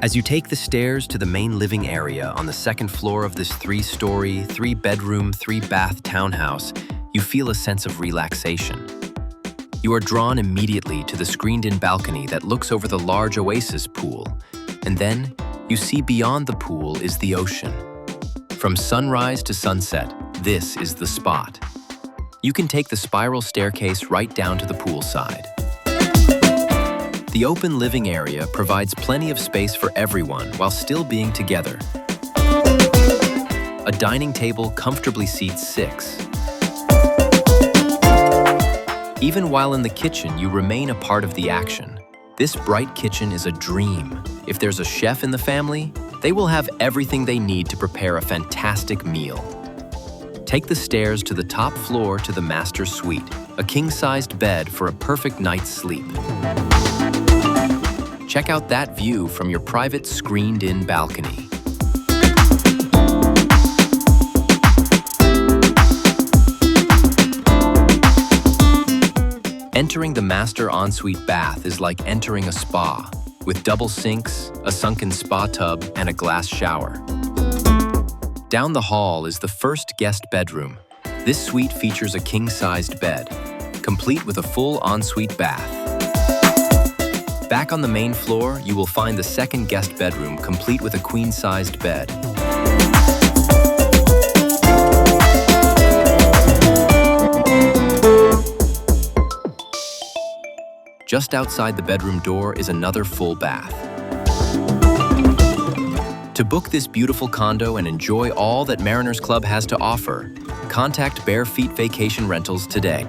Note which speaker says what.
Speaker 1: As you take the stairs to the main living area on the second floor of this 3-story, 3-bedroom, 3-bath townhouse, you feel a sense of relaxation. You are drawn immediately to the screened-in balcony that looks over the large oasis pool, and then you see beyond the pool is the ocean. From sunrise to sunset, this is the spot. You can take the spiral staircase right down to the poolside. The open living area provides plenty of space for everyone while still being together. A dining table comfortably seats 6. Even while in the kitchen, you remain a part of the action. This bright kitchen is a dream. If there's a chef in the family, they will have everything they need to prepare a fantastic meal. Take the stairs to the top floor to the master suite, a king-sized bed for a perfect night's sleep. Check out that view from your private screened-in balcony. Entering the master ensuite bath is like entering a spa, with double sinks, a sunken spa tub, and a glass shower. Down the hall is the first guest bedroom. This suite features a king-sized bed, complete with a full ensuite bath. Back on the main floor, you will find the second guest bedroom, complete with a queen-sized bed. Just outside the bedroom door is another full bath. To book this beautiful condo and enjoy all that Mariners Club has to offer, contact Bare Feet Vacation Rentals today.